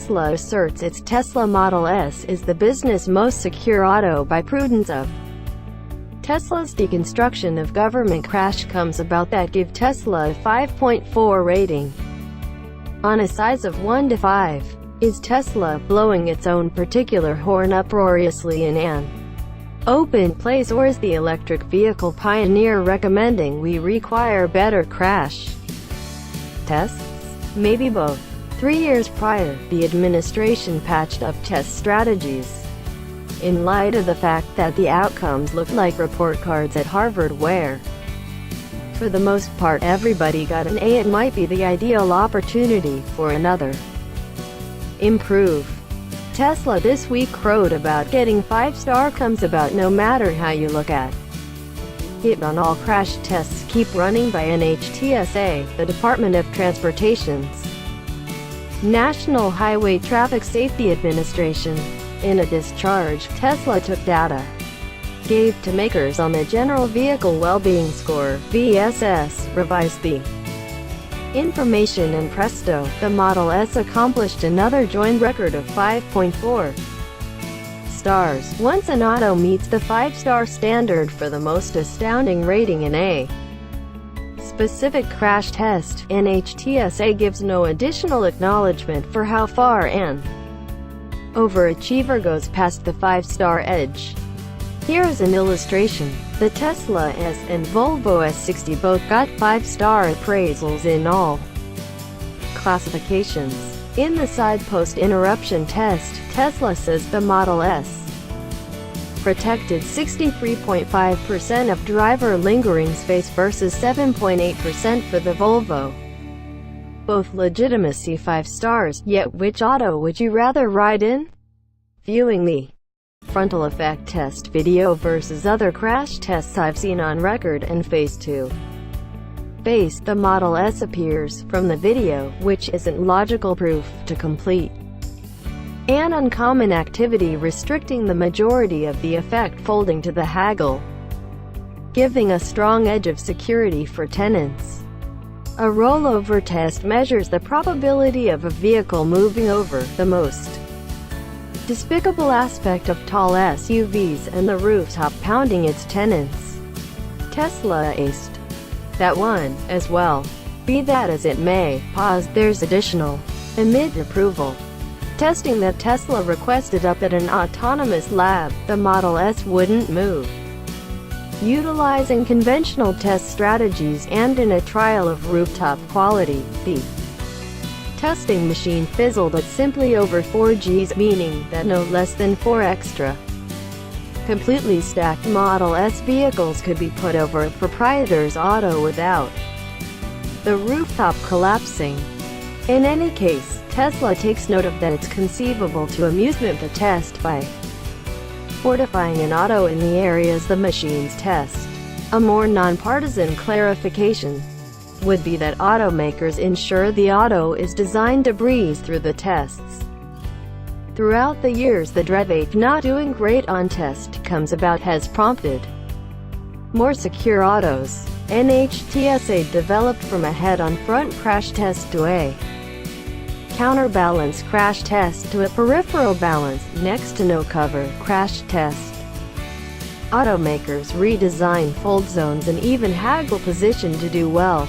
Tesla asserts its Tesla Model S is the business most secure auto by prudence of. Tesla's deconstruction of government crash comes about that give Tesla a 5.4 rating. On a size of 1 to 5, is Tesla blowing its own particular horn uproariously in an open place, or is the electric vehicle pioneer recommending we require better crash tests? Maybe both. 3 years prior, the administration patched up test strategies in light of the fact that the outcomes looked like report cards at Harvard where, for the most part, everybody got an A. It might be the ideal opportunity for another improve. Tesla this week crowed about getting 5-star comes about no matter how you look at it. On all crash tests keep running by NHTSA, the Department of Transportation's National Highway Traffic Safety Administration. In a discharge, Tesla took data gave to makers on the General Vehicle Wellbeing Score, VSS, revised the information, and presto, the Model S accomplished another joint record of 5.4 stars. Once an auto meets the 5-star standard for the most astounding rating in a specific crash test, NHTSA gives no additional acknowledgement for how far an overachiever goes past the 5-star edge. Here is an illustration. The Tesla S and Volvo S60 both got 5-star appraisals in all classifications. In the side post-interruption test, Tesla says the Model S protected 63.5% of driver lingering space versus 7.8% for the Volvo. Both legitimacy 5 stars, yet which auto would you rather ride in? Viewing the frontal effect test video versus other crash tests I've seen on record and face-to-face, the Model S appears, from the video, which isn't logical proof, to complete an uncommon activity restricting the majority of the effect folding to the haggle, giving a strong edge of security for tenants. A rollover test measures the probability of a vehicle moving over, the most despicable aspect of tall SUVs, and the rooftop pounding its tenants. Tesla aced that one, as well. Be that as it may, there's additional amid approval testing that Tesla requested up at an autonomous lab. The Model S wouldn't move. Utilizing conventional test strategies and in a trial of rooftop quality, the testing machine fizzled at simply over 4 Gs, meaning that no less than 4 extra completely stacked Model S vehicles could be put over a proprietor's auto without the rooftop collapsing. In any case, Tesla takes note of that it's conceivable to amusement the test by fortifying an auto in the areas the machines test. A more nonpartisan clarification would be that automakers ensure the auto is designed to breeze through the tests. Throughout the years, the dread of not doing great on test comes about has prompted more secure autos. NHTSA developed from a head-on front crash test to a counterbalance crash test to a peripheral balance, next to no cover, crash test. Automakers redesign fold zones and even haggle position to do well.